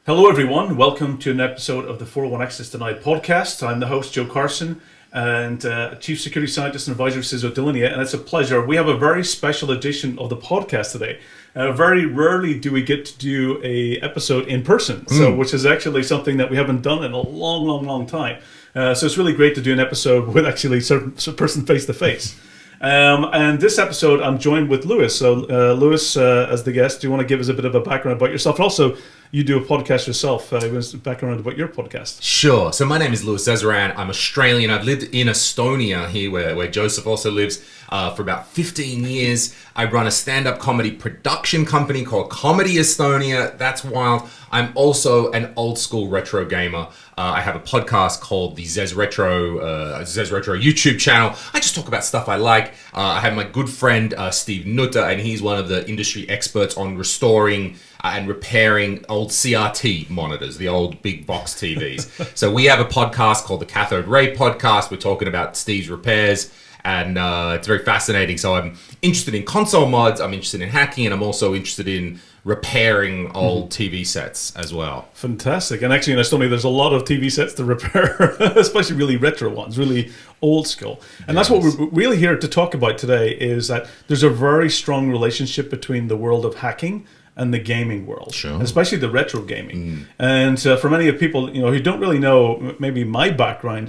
Hello, everyone. Welcome to an episode of the 401 Access Denied podcast. I'm the host, Joe Carson, and Chief Security Scientist and Advisor, Cizo Delinia, and it's a pleasure. We have a very special edition of the podcast today. Very rarely do we get to do a episode in person, which is actually something that we haven't done in a long time. So it's really great to do an episode with actually a person face to face. And this episode, I'm joined with Louis. So, Louis, as the guest, do you want to give us a bit of a background about yourself? And also, you do a podcast yourself. Give us a background about your podcast. Sure. So my name is Louis Zezeran. I'm Australian. I've lived in Estonia here, where Joseph also lives, for about 15 years. I run a stand-up comedy production company called Comedy Estonia. That's wild. I'm also an old-school retro gamer. I have a podcast called the Zez Retro YouTube channel. I just talk about stuff I like. I have my good friend Steve Nutter, and he's one of the industry experts on restoring and repairing old CRT monitors, the old big box TVs. So we have a podcast called the Cathode Ray Podcast. We're talking about Steve's repairs, and it's very fascinating. So I'm interested in console mods, I'm interested in hacking, and I'm also interested in repairing old TV sets as well. Fantastic. And actually in Estonia, there's a lot of TV sets to repair, especially really retro ones, really old school. And that's what we're really here to talk about today, is that there's a very strong relationship between the world of hacking and the gaming world, especially the retro gaming. And for many of people, who don't really know, maybe my background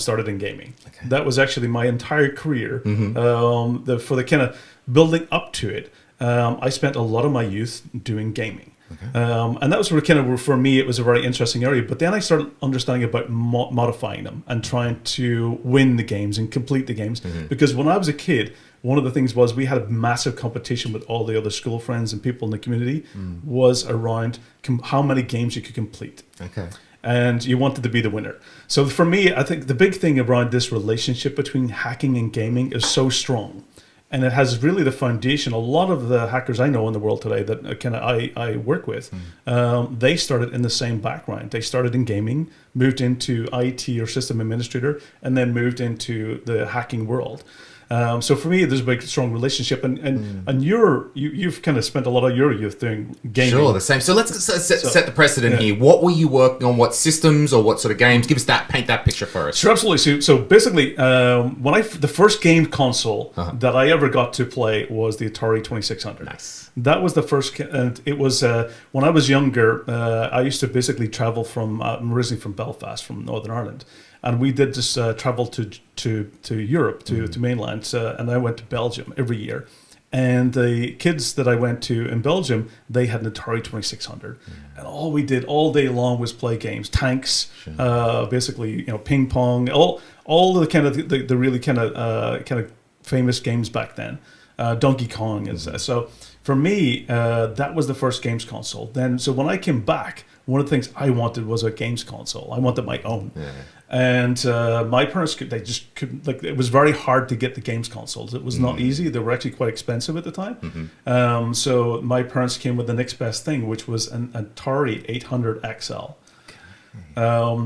started in gaming. Okay. That was actually my entire career. For the kind of building up to it, I spent a lot of my youth doing gaming. Okay. And that was where for me, it was a very interesting area. But then I started understanding about modifying them and trying to win the games and complete the games. Because when I was a kid, one of the things was we had a massive competition with all the other school friends and people in the community was around how many games you could complete. Okay. And you wanted to be the winner. So for me, I think the big thing around this relationship between hacking and gaming is so strong. And it has really the foundation. A lot of the hackers I know in the world today that I work with, they started in the same background. They started in gaming, moved into IT or system administrator, and then moved into the hacking world. So for me, there's a big, strong relationship, and you've kind of spent a lot of your youth doing gaming. Sure, the same. So let's set the precedent here. What were you working on? What systems or what sort of games? Give us paint that picture for us. Sure, absolutely. So basically, the first game console that I ever got to play was the Atari 2600. Nice. That was the first, and it was when I was younger. I used to basically travel from. I'm originally from Belfast, from Northern Ireland. And we did this travel to Europe, to mainland, and I went to Belgium every year. And the kids that I went to in Belgium, they had an Atari 2600. And all we did all day long was play games, tanks, basically, ping pong, all the kind of the really kind of famous games back then. Donkey Kong is so. For me, that was the first games console. So when I came back, one of the things I wanted was a games console. I wanted my own. Yeah. And my parents, it was very hard to get the games consoles. It was not easy. They were actually quite expensive at the time. So my parents came with the next best thing, which was an Atari 800 XL,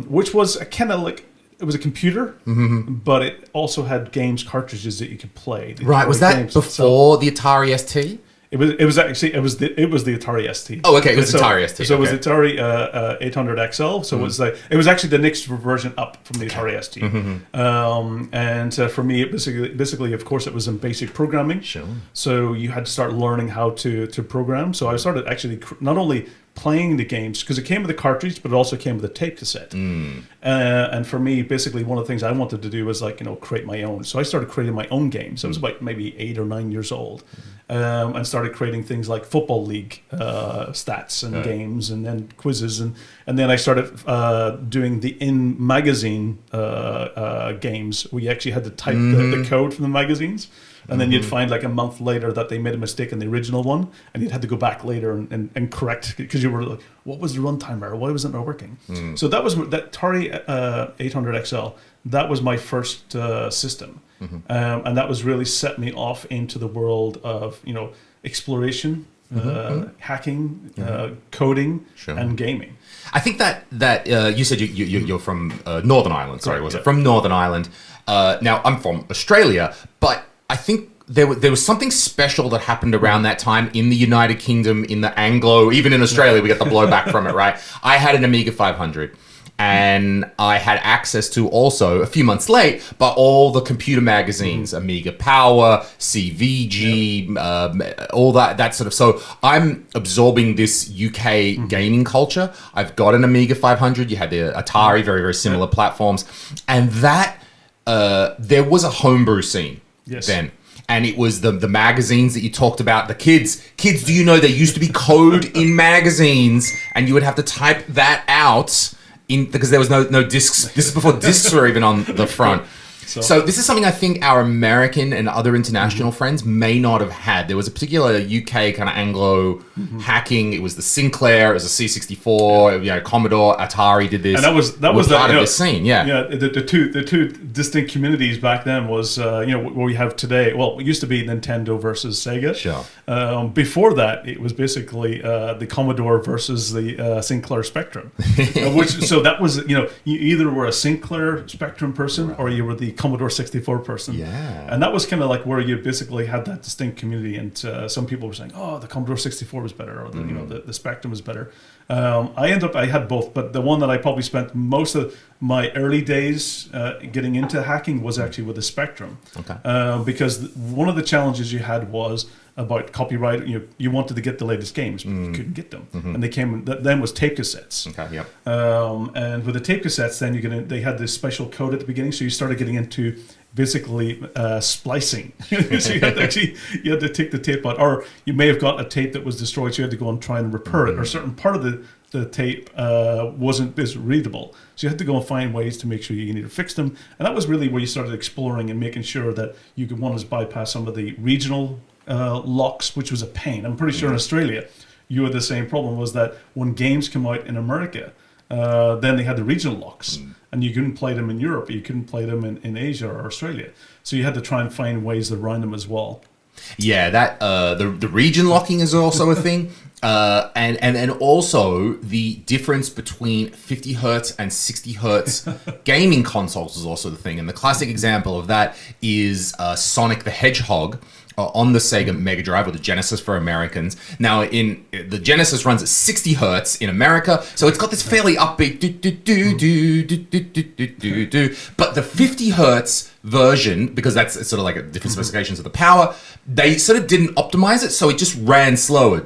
which was a kind of like, it was a computer, but it also had games cartridges that you could play. Right, was that before the Atari ST? It was the Atari ST. Oh, okay, it was Atari ST. So it was the Atari 800 XL. So it was actually the next version up from the Atari ST. And for me, it basically, of course, it was in basic programming. Sure. So you had to start learning how to program. So I started actually not only playing the games, because it came with a cartridge, but it also came with a tape cassette. And for me, basically, one of the things I wanted to do was create my own. So I started creating my own games. I was about maybe 8 or 9 years old, and started creating things like Football League stats and games, and then quizzes, and then I started doing the in-magazine games, where you actually had to type the code from the magazines. And then you'd find like a month later that they made a mistake in the original one, and you'd have to go back later and correct, because you were like, what was the runtime error? Why wasn't it working? So that was that Atari 800 XL. That was my first system, and that was really set me off into the world of exploration, hacking, coding, and gaming. I think that you said you're from Northern Ireland. Sorry, was it from Northern Ireland? Now I'm from Australia, but I think there was something special that happened around that time in the United Kingdom, in the Anglo, even in Australia, we got the blowback from it, right? I had an Amiga 500. And I had access to also, a few months late, but all the computer magazines, Amiga Power, CVG, all that sort of. So I'm absorbing this UK gaming culture. I've got an Amiga 500. You had the Atari, very, very similar platforms. And that, there was a homebrew scene then. And it was the magazines that you talked about, the kids. Kids, do you know there used to be code in magazines and you would have to type that out because there was no discs. This is before discs were even on the front. So this is something I think our American and other international friends may not have had. There was a particular UK kind of Anglo hacking. It was the Sinclair, it was the C64, Commodore, Atari did this. And that was part of the scene, the two distinct communities back then was what we have today. Well, it used to be Nintendo versus Sega. Sure. Before that, it was basically the Commodore versus the Sinclair Spectrum. So that was you either were a Sinclair Spectrum person or you were the Commodore 64 person. Yeah. And that was kind of like where you basically had that distinct community. And some people were saying, oh, the Commodore 64 was better, or the Spectrum was better. I had both, but the one that I probably spent most of my early days getting into hacking was actually with the Spectrum. Okay. Because one of the challenges you had was about copyright. You wanted to get the latest games, but you couldn't get them. And they came. Then was tape cassettes. Okay. Yep. And with the tape cassettes, then they had this special code at the beginning, so you started getting into basically splicing. So you had to take the tape out, or you may have got a tape that was destroyed, so you had to go and try and repair it, or a certain part of the tape wasn't readable. So you had to go and find ways to make sure you need to fix them. And that was really where you started exploring and making sure that you could bypass some of the regional locks, which was a pain. I'm pretty sure in Australia you had the same problem, was that when games come out in America, then they had the regional locks, and you couldn't play them in Europe, you couldn't play them in Asia or Australia. So you had to try and find ways around them as well. Yeah, that the region locking is also a thing. And also the difference between 50 hertz and 60 hertz gaming consoles is also the thing. And the classic example of that is Sonic the Hedgehog on the Sega Mega Drive, or the Genesis for Americans. Now, in the Genesis runs at 60 hertz in America, so it's got this fairly upbeat do. But the 50 hertz version, because that's sort of like a different specifications of the power, they sort of didn't optimize it, so it just ran slower.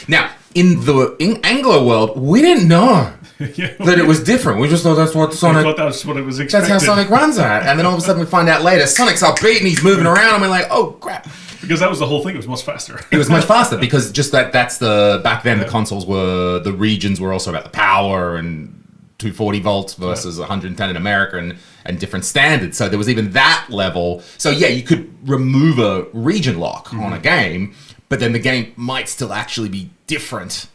Now, in Anglo world, we didn't know that it was different. We just thought that's what Sonic. I thought that's what it was expected. That's how Sonic runs at. And then all of a sudden we find out later Sonic's upbeat and he's moving around, and we're like, oh crap. Because that was the whole thing. It was much faster. It was much faster because just that's the back then the consoles were, the regions were also about the power, and 240 volts versus 110 in America, and different standards. So there was even that level. So yeah, you could remove a region lock on a game, but then the game might still actually be different.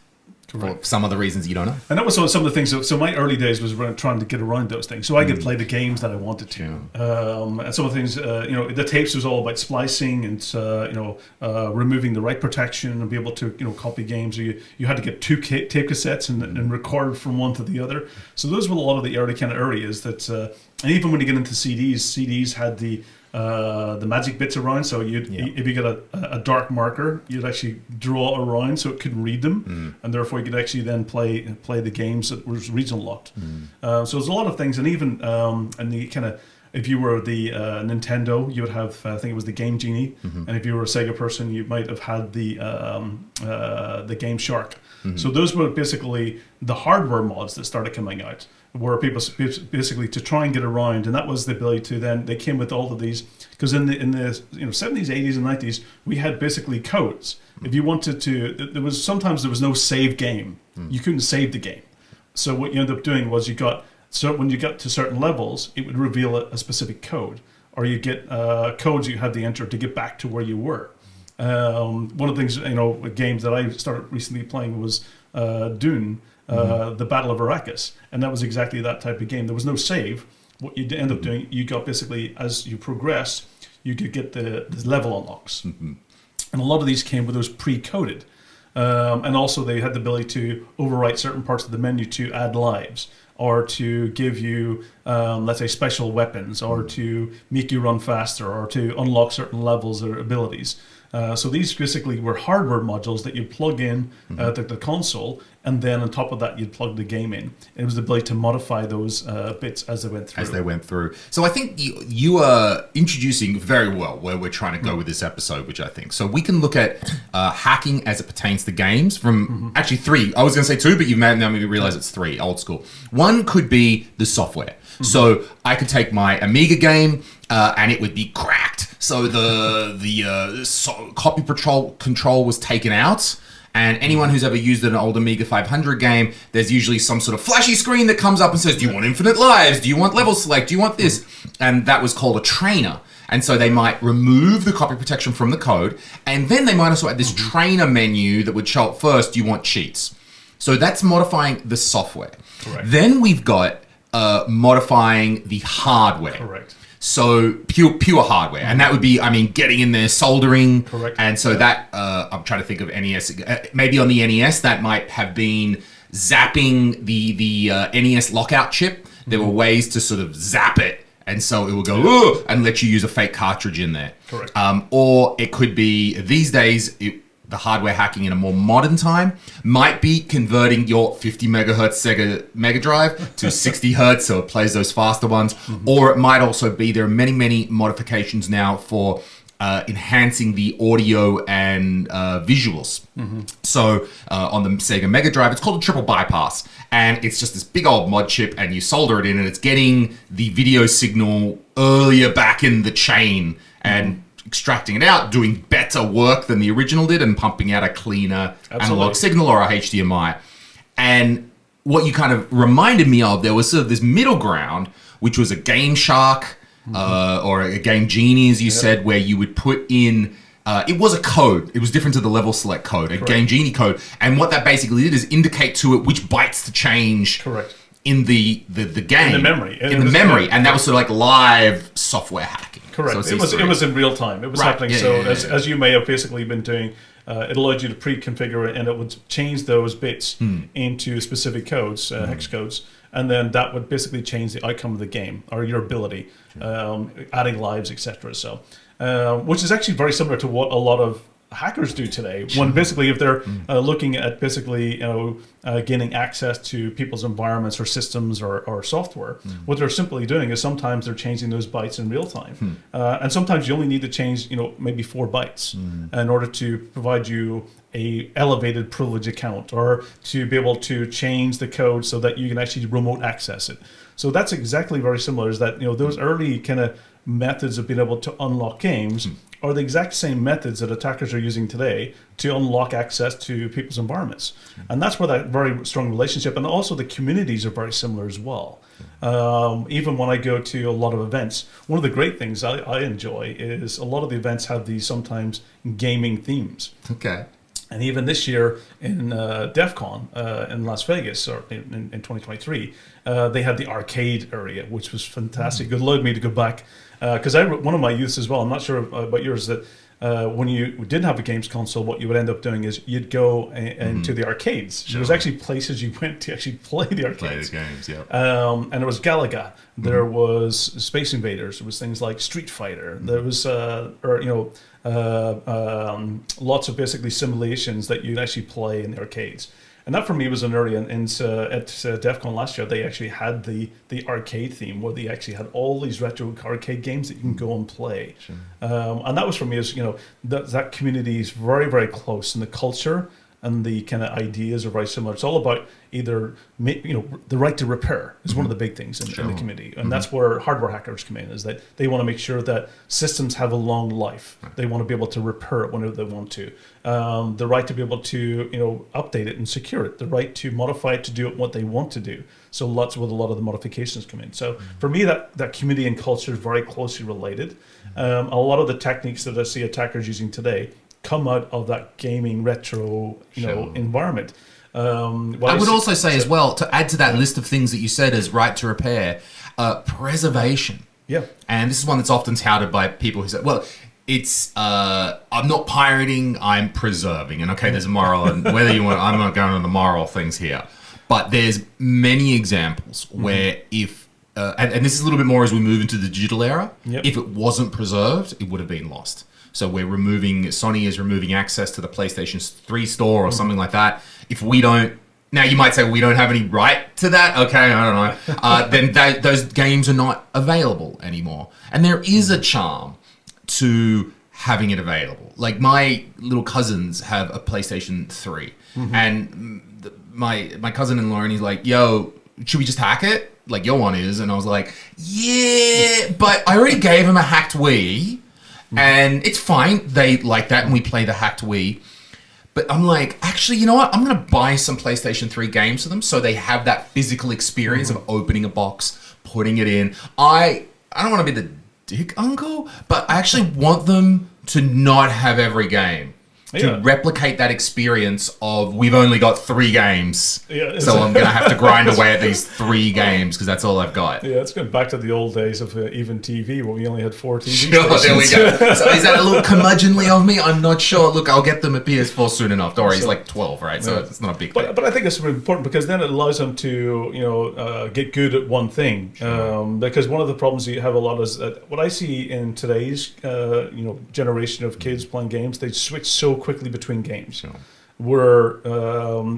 For some of the reasons you don't know. And that was some of the things. So my early days was trying to get around those things, so I could play the games that I wanted to. And some of the things, the tapes was all about splicing and removing the write protection and be able to copy games. You had to get two tape cassettes and record from one to the other. So those were a lot of the early kind of areas that. And even when you get into CDs had the magic bits around, so if you get a dark marker, you'd actually draw around so it couldn't read them, and therefore you could actually then play the games that was regional locked. So there's a lot of things, and even and the kind of, if you were the Nintendo, you would have I think it was the Game Genie, and if you were a Sega person, you might have had the Game Shark. So those were basically the hardware mods that started coming out, where people basically to try and get around, and that was the ability to then, they came with all of these, because in the 70s, 80s, and 90s, we had basically codes. If you wanted to, there was no save game. You couldn't save the game. So what you ended up doing was when you got to certain levels, it would reveal a specific code, or you get codes you had to enter to get back to where you were. One of the things, games that I started recently playing was Dune. The Battle of Arrakis, and that was exactly that type of game. There was no save. What you end up doing, you got basically, as you progress, you could get the level unlocks, and a lot of these came with those pre-coded, and also they had the ability to overwrite certain parts of the menu to add lives. or to give you, let's say, special weapons, or to make you run faster, or to unlock certain levels or abilities. So these basically were hardware modules that you plug in the console, and then on top of that, you'd plug the game in. It was the ability to modify those bits as they went through. So I think you are introducing very well where we're trying to go with this episode, which I think. So we can look at hacking as it pertains to games from actually three. I was going to say two, but you made me realize it's three, old school. One could be the software. So I could take my Amiga game and it would be cracked. So the copy control was taken out. And anyone who's ever used an old Amiga 500 game, there's usually some sort of flashy screen that comes up and says, do you want infinite lives? Do you want level select? Do you want this? And that was called a trainer. And so they might remove the copy protection from the code. And then they might also add this trainer menu that would show up first, do you want cheats? So that's modifying the software. Correct. Then we've got modifying the hardware. Correct. So pure hardware, and that would be, getting in there, soldering. Correct. And so that I'm trying to think of NES. Maybe on the NES that might have been zapping the NES lockout chip. There were ways to sort of zap it, and so it will go "Ugh," and let you use a fake cartridge in there. Correct. Or it could be these days. The hardware hacking in a more modern time might be converting your 50 megahertz Sega Mega Drive to 60 hertz so it plays those faster ones. Or it might also be, there are many modifications now for enhancing the audio and visuals. So on the Sega Mega Drive, it's called a triple bypass. And it's just this big old mod chip, and you solder it in, and it's getting the video signal earlier back in the chain and extracting it out, doing better work than the original did, and pumping out a cleaner analog signal or a HDMI. And what you kind of reminded me of, there was sort of this middle ground, which was a Game Shark or a Game Genie, as you said, where you would put in, it was a code. It was different to the level select code, a Game Genie code. And what that basically did is indicate to it which bytes to change. Correct. In the game. In the memory. And that was sort of like live software hacking. Correct. So it was in real time. It was happening. Yeah, as you may have basically been doing, it allowed you to pre-configure it, and it would change those bits into specific codes, hex codes, and then that would basically change the outcome of the game or your ability, adding lives, etc. So, which is actually very similar to what a lot of hackers do today. When basically, if they're looking at basically gaining access to people's environments or systems or software, what they're simply doing is sometimes they're changing those bytes in real time, and sometimes you only need to change maybe 4 bytes in order to provide you a elevated privilege account, or to be able to change the code so that you can actually remote access it. So that's exactly very similar. Is that those early kind of methods of being able to unlock games are the exact same methods that attackers are using today to unlock access to people's environments. And that's where that very strong relationship, and also the communities are very similar as well. Even when I go to a lot of events, one of the great things I enjoy is a lot of the events have these sometimes gaming themes. Okay. And even this year in DEF CON in Las Vegas, or in 2023, they had the arcade area, which was fantastic. It allowed me to go back, because one of my youths as well, I'm not sure about yours, that when you didn't have a games console, what you would end up doing is you'd go into the arcades. Sure. There was actually places you went to actually play the arcades. Play the games, yeah. And there was Galaga. There was Space Invaders. There was things like Street Fighter. There was, lots of basically simulations that you'd actually play in the arcades. And that for me was an area at DEF CON last year. They actually had the arcade theme, where they actually had all these retro arcade games that you can go and play. Sure. And that was for me, is that community is very, very close, and the culture and the kind of ideas are very similar. It's all about either the right to repair is one of the big things in the community, and that's where hardware hackers come in. Is that they want to make sure that systems have a long life. They want to be able to repair it whenever they want to. The right to be able to update it and secure it. The right to modify it to do it what they want to do. So that's where a lot of the modifications come in. So for me, that community and culture is very closely related. A lot of the techniques that I see attackers using today come out of that gaming retro environment. I would also say as well, to add to that list of things that you said as right to repair, preservation. Yeah. And this is one that's often touted by people who say, well, it's I'm not pirating, I'm preserving. And okay, there's a moral, and whether you want, I'm not going on the moral things here. But there's many examples where if, and this is a little bit more as we move into the digital era, if it wasn't preserved, it would have been lost. So Sony is removing access to the PlayStation 3 store or something like that. If we don't, now you might say we don't have any right to that. Okay, I don't know. Then those games are not available anymore. And there is a charm to having it available. Like my little cousins have a PlayStation 3 and my cousin-in-law, and he's like, yo, should we just hack it? Like your one is. And I was like, yeah, but I already gave him a hacked Wii. And it's fine. They like that, and we play the hacked Wii. But I'm like, actually, you know what? I'm going to buy some PlayStation 3 games for them so they have that physical experience of opening a box, putting it in. I don't want to be the dick uncle, but I actually want them to not have every game. To replicate that experience of we've only got 3 games, so I'm going to have to grind away at these 3 games because that's all I've got. Yeah, it's going back to the old days of even TV where we only had 4 TV Sure, there we go. So is that a little curmudgeonly of me? I'm not sure. Look, I'll get them a PS4 soon enough. Don't worry, he's like 12, right? So it's not a big thing. But I think it's really important because then it allows them to get good at one thing. Because one of the problems you have a lot is what I see in today's generation of kids playing games, they switch so quickly between games, where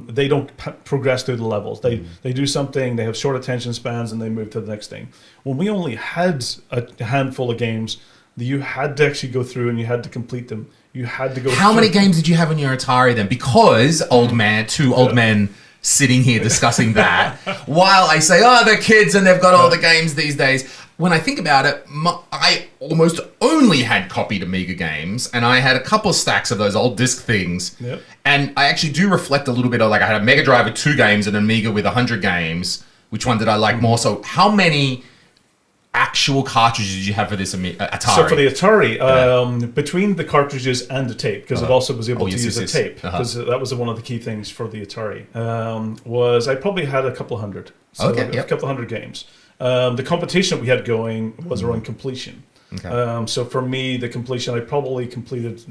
they don't progress through the levels. They do something, they have short attention spans, and they move to the next thing. When we only had a handful of games that you had to actually go through and you had to complete them. You had to go. How many games did you have on your Atari then? Because two old men sitting here discussing that, while I say, oh, they're kids and they've got all the games these days. When I think about it, I almost only had copied Amiga games, and I had a couple of stacks of those old disc things. Yep. And I actually do reflect a little bit of, like, I had a Mega Drive with 2 games and an Amiga with 100 games. Which one did I like more? So how many actual cartridges did you have for this Atari? So for the Atari, between the cartridges and the tape, because it also was able to use the tape, because that was one of the key things for the Atari, was I probably had a couple hundred. So a couple hundred games. The competition that we had going was around completion. Okay. So for me, the completion, I probably completed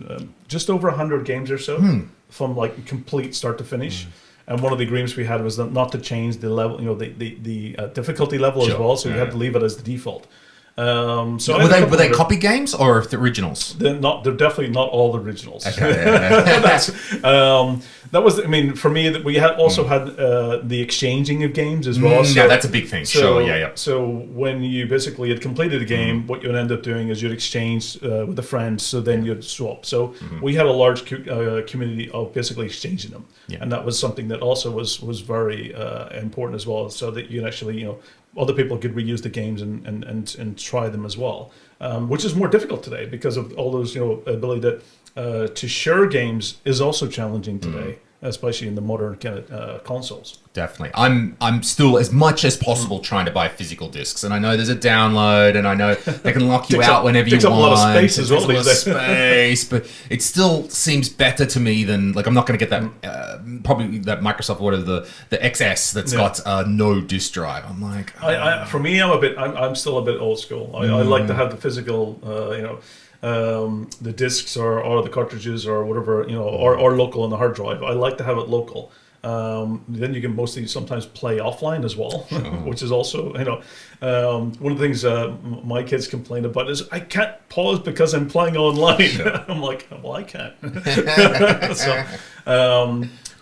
just over 100 games or so from like complete start to finish. And one of the agreements we had was not to change the level, the difficulty level as well. So you had to leave it as the default. So were they copy games or the originals? They're definitely not all the originals. Okay. That was, I mean, for me, we had also had the exchanging of games as well. So, yeah, that's a big thing. So when you basically had completed a game, what you'd end up doing is you'd exchange with a friend, so then you'd swap. So we had a large community of basically exchanging them, and that was something that also was very important as well, so that you can actually, other people could reuse the games and try them as well, which is more difficult today because of all those ability to share games is also challenging today, especially in the modern kind of consoles. Definitely, I'm still as much as possible trying to buy physical discs, and I know there's a download, and I know they can lock you out whenever you want. Takes up a lot of space as well. But it still seems better to me than, like, I'm not going to get that probably that Microsoft order, the XS that's got no disk drive. I'm like, for me, I'm still a bit old school. I like to have the physical, the discs or the cartridges or whatever, or local on the hard drive. I like to have it local. Then you can mostly sometimes play offline as well, which is also, one of the things my kids complain about is I can't pause because I'm playing online. I'm like, well, I can't.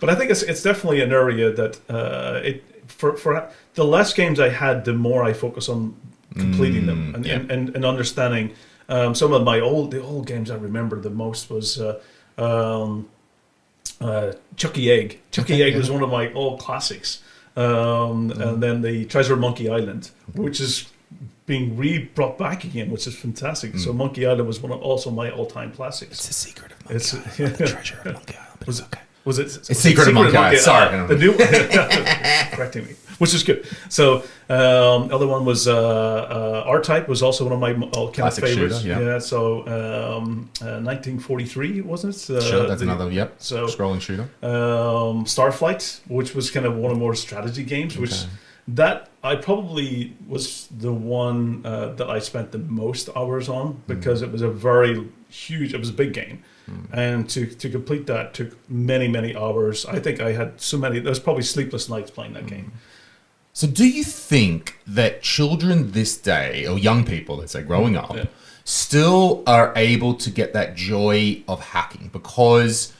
But I think it's definitely an area that for the less games I had, the more I focus on completing them and understanding. Some of the old games I remember the most was Chucky Egg. Chucky Egg was one of my old classics. And then the Treasure Monkey Island, which is being brought back again, which is fantastic. So Monkey Island was also my all-time classics. It's the secret of Monkey Island. The treasure of Monkey Island. But it's okay. Was it? It's Secret of Monkey Island. Sorry. The new one. Correcting me. Which is good. So, other one was R-Type was also one of my kind of favorites. Shooter, yeah. So, 1943, wasn't it? Sure, that's another. Yep. So, scrolling shooter. Starflight, which was kind of one of more strategy games, which That I probably was the one that I spent the most hours on because it was a very huge, it was a big game. And to complete that took many hours. I think I had so many, there was probably sleepless nights playing that game. So do you think that children this day, or young people, let's say, growing up, still are able to get that joy of hacking? Because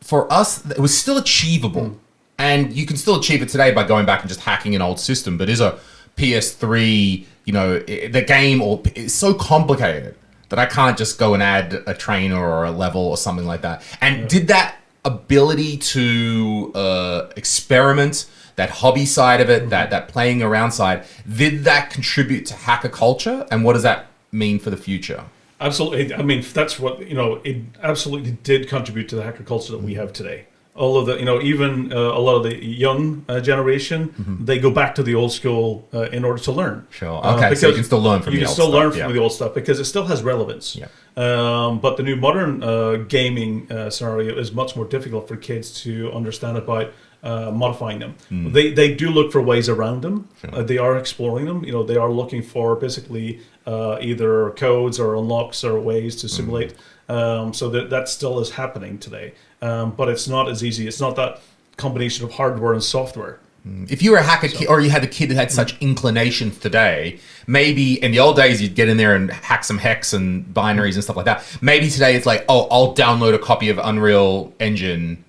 for us, it was still achievable. And you can still achieve it today by going back and just hacking an old system. But is a PS3, the game it's so complicated that I can't just go and add a trainer or a level or something like that. And did that ability to experiment, that hobby side of it, that playing around side, did that contribute to hacker culture? And what does that mean for the future? Absolutely. I mean, that's what, it absolutely did contribute to the hacker culture that we have today. All of the, even a lot of the young generation, they go back to the old school in order to learn. Sure. Okay, so you can still learn from the old stuff. You can still learn from the old stuff because it still has relevance. Yeah. But the new modern gaming scenario is much more difficult for kids to understand about modifying them. They do look for ways around them. Sure. They are exploring them. They are looking for basically either codes or unlocks or ways to simulate. So that still is happening today. But it's not as easy. It's not that combination of hardware and software. If you were a hacker kid, or you had a kid that had such inclinations today, maybe in the old days you'd get in there and hack some hex and binaries and stuff like that. Maybe today it's like, I'll download a copy of Unreal Engine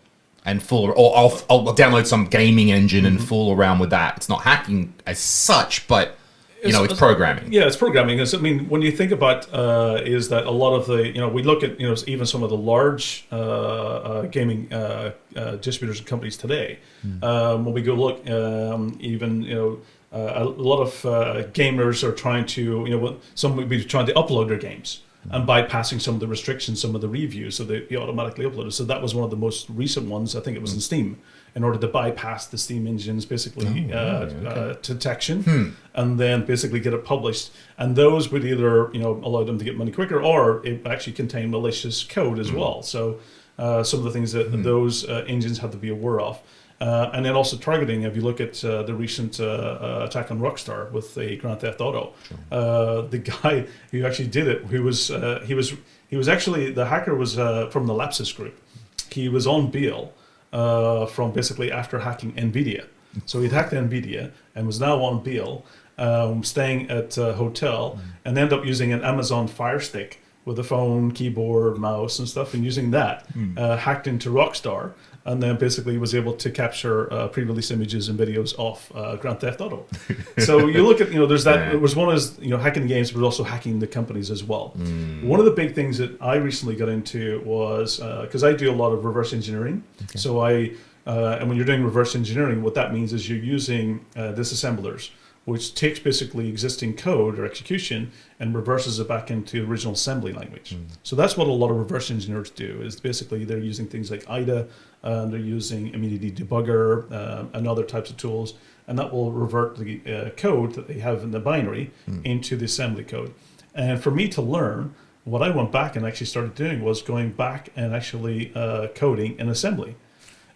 and fool, or I'll download some gaming engine and fool around with that. It's not hacking as such, but it's programming. Yeah, it's programming. I mean, when you think about is that a lot of the, we look at, even some of the large gaming distributors and companies today, when we go look, even, a lot of gamers are trying to, some would be trying to upload their games and bypassing some of the restrictions, some of the reviews, so they automatically uploaded. So that was one of the most recent ones. I think it was in Steam, in order to bypass the Steam engine's basically detection, and then basically get it published. And those would either allow them to get money quicker, or it actually contain malicious code as well. So some of the things that those engines have to be aware of. And then also targeting. If you look at the recent attack on Rockstar with the Grand Theft Auto, the guy who actually did it, he was actually, the hacker was from the Lapsus group. He was on bail from basically after hacking NVIDIA. So he'd hacked NVIDIA and was now on bail, staying at a hotel, and ended up using an Amazon Fire Stick with a phone, keyboard, mouse, and stuff, and using that, hacked into Rockstar, and then basically was able to capture pre-release images and videos off Grand Theft Auto. So you look at, there's that, it was one is, hacking the games, but also hacking the companies as well. One of the big things that I recently got into was, because I do a lot of reverse engineering, so and when you're doing reverse engineering, what that means is you're using disassemblers, which takes basically existing code or execution and reverses it back into original assembly language. So that's what a lot of reverse engineers do, is basically they're using things like IDA, they're using Immunity Debugger and other types of tools, and that will revert the code that they have in the binary into the assembly code. And for me to learn, what I went back and actually started doing was going back and actually coding in assembly.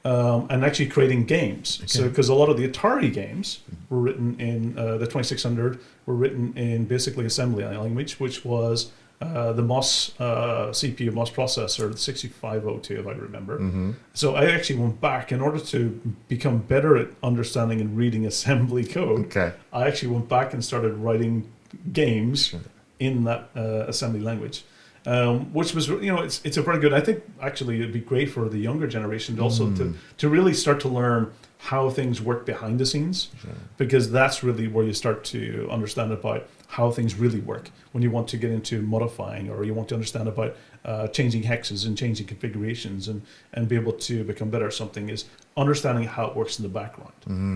And actually creating games. So, because a lot of the Atari games were written in the 2600 were written in basically assembly language, which was the MOS CPU, MOS processor, the 6502, if I remember. So I actually went back in order to become better at understanding and reading assembly code. I actually went back and started writing games in that assembly language. Which was, it's a very good, I think actually it'd be great for the younger generation also to really start to learn how things work behind the scenes, because that's really where you start to understand about how things really work when you want to get into modifying, or you want to understand about changing hexes and changing configurations and be able to become better at something, is understanding how it works in the background,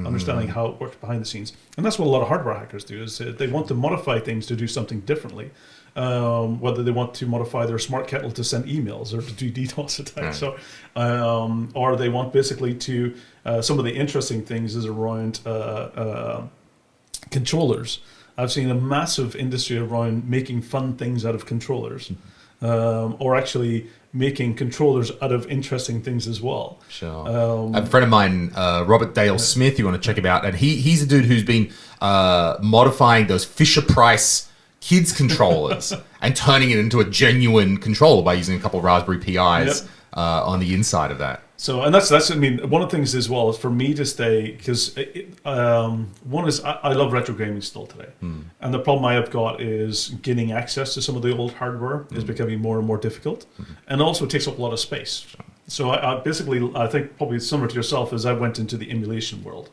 understanding how it works behind the scenes. And that's what a lot of hardware hackers do, is they want to modify things to do something differently. Whether they want to modify their smart kettle to send emails or to do DDoS attacks, or they want basically to, some of the interesting things is around controllers. I've seen a massive industry around making fun things out of controllers, or actually making controllers out of interesting things as well. Sure. A friend of mine, Robert Dale Smith, you want to check him out, and he's a dude who's been modifying those Fisher-Price kids controllers and turning it into a genuine controller by using a couple of Raspberry Pis on the inside of that. So, and that's I mean, one of the things as well is for me to stay, because one is I love retro gaming still today, and the problem I have got is getting access to some of the old hardware is becoming more and more difficult, and also it takes up a lot of space. So I basically, I think probably similar to yourself, as I went into the emulation world,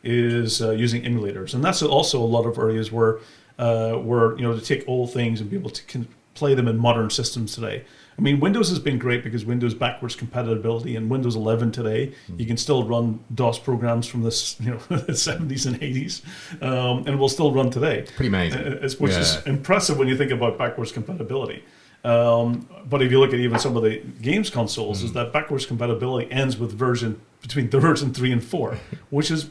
is using emulators, and that's also a lot of areas where to take old things and be able to play them in modern systems today. I mean, Windows has been great because Windows backwards compatibility and Windows 11 today, you can still run DOS programs from the 70s and 80s, and it will still run today. Pretty amazing. Which is impressive when you think about backwards compatibility. But if you look at even some of the games consoles, is that backwards compatibility ends with between the version 3 and 4, which is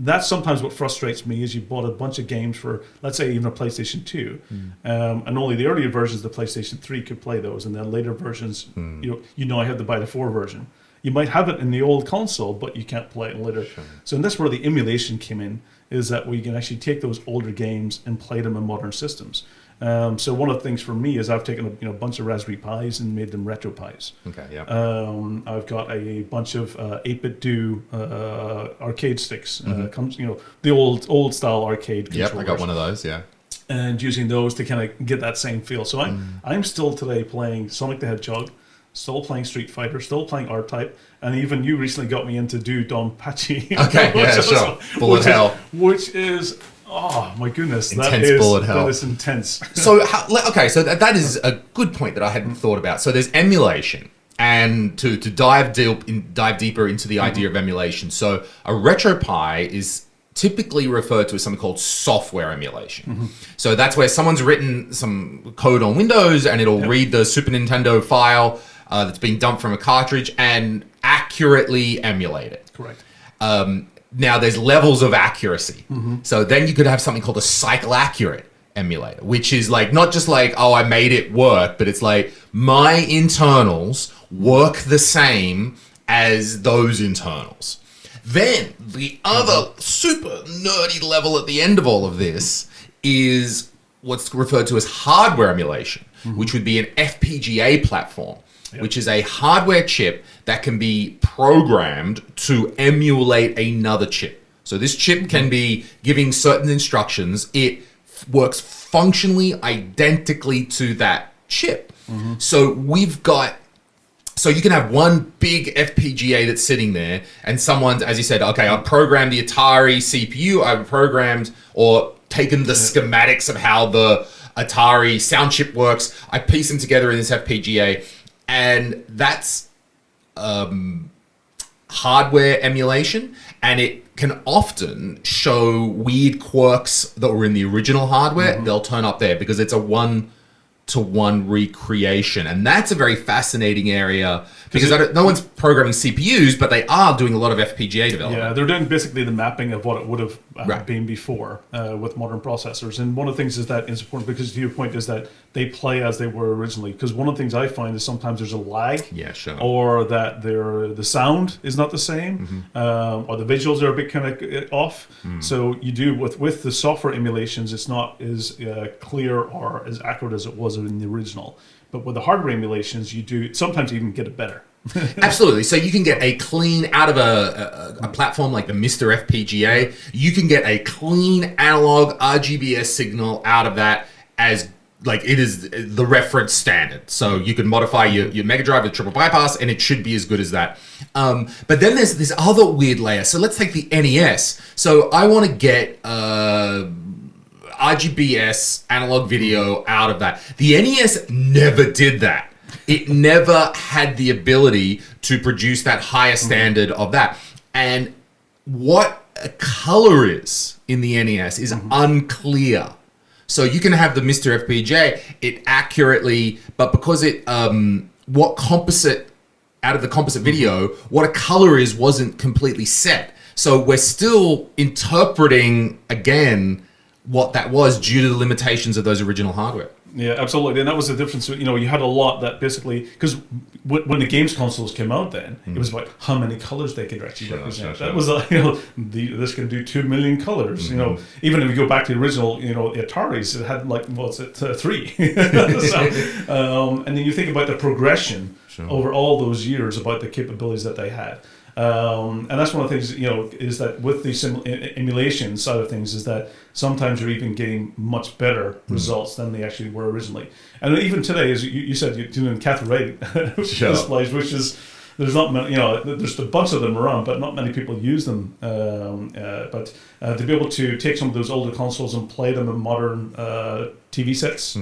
that's sometimes what frustrates me. Is you bought a bunch of games for, let's say, even a PlayStation 2, and only the earlier versions of the PlayStation 3 could play those, and then later versions, I have to buy the 4 version. You might have it in the old console, but you can't play it later. Sure. So, and that's where the emulation came in, is that we can actually take those older games and play them in modern systems. So one of the things for me is I've taken a bunch of Raspberry Pis and made them Retro Pis. Okay, yeah. I've got a bunch of 8-bit do arcade sticks. The old style arcade controllers. Yep, I got one of those. Yeah. And using those to kind of get that same feel. So I'm still today playing Sonic the Hedgehog, still playing Street Fighter, still playing R-Type, and even you recently got me into do Don Pachi. Okay, yeah, sure. Bullet Hell. Which is... Oh my goodness! Intense bullet hell. That is intense. So that is a good point that I hadn't thought about. So there's emulation, and to dive deeper into the idea of emulation. So a RetroPie is typically referred to as something called software emulation. So that's where someone's written some code on Windows, and it'll read the Super Nintendo file that's being dumped from a cartridge and accurately emulate it. Correct. Now, there's levels of accuracy. So then you could have something called a cycle accurate emulator, which is like not just like, oh, I made it work, but it's like my internals work the same as those internals. Then the other super nerdy level at the end of all of this is what's referred to as hardware emulation, which would be an FPGA platform. Which is a hardware chip that can be programmed to emulate another chip. So this chip can be giving certain instructions. It works functionally identically to that chip. So so you can have one big FPGA that's sitting there, and someone's, as you said, okay, I've programmed the Atari CPU, I've programmed or taken the schematics of how the Atari sound chip works, I piece them together in this FPGA. And that's hardware emulation, and it can often show weird quirks that were in the original hardware. They'll turn up there because it's a one-to-one recreation, and that's a very fascinating area because no one's programming CPUs, but they are doing a lot of FPGA development. Yeah, they're doing basically the mapping of what it would have been before with modern processors. And one of the things is that is important because to your point is that they play as they were originally. Because one of the things I find is sometimes there's a lag, or that the sound is not the same, or the visuals are a bit kind of off. So you do with the software emulations, it's not as clear or as accurate as it was in the original. But with the hardware emulations, you do sometimes even get it better. Absolutely. So you can get a clean, out of a platform like the Mr. FPGA, you can get a clean analog RGBS signal out of that as like it is the reference standard. So you can modify your Mega Drive with triple bypass and it should be as good as that. But then there's this other weird layer. So let's take the NES. So I want to get RGBS analog video out of that. The NES never did that. It never had the ability to produce that higher standard of that. And what a color is in the NES is unclear. So you can have the Mr. FPGA, it accurately, but because it, what composite, out of the composite video, what a color is wasn't completely set. So we're still interpreting, again, what that was due to the limitations of those original hardware. Yeah, absolutely, and that was the difference. You know, you had a lot that basically, because when the games consoles came out, then it was about how many colors they could actually represent. That was, this can do 2 million colors. You know, even if you go back to the original, Ataris, it had like what's it, 3. So, and then you think about the progression over all those years about the capabilities that they had. And that's one of the things, is that with the emulation side of things, is that sometimes you're even getting much better results than they actually were originally. And even today, as you said, you're doing cathode ray displays, which is, there's not many, there's a bunch of them around, but not many people use them. But to be able to take some of those older consoles and play them in modern TV sets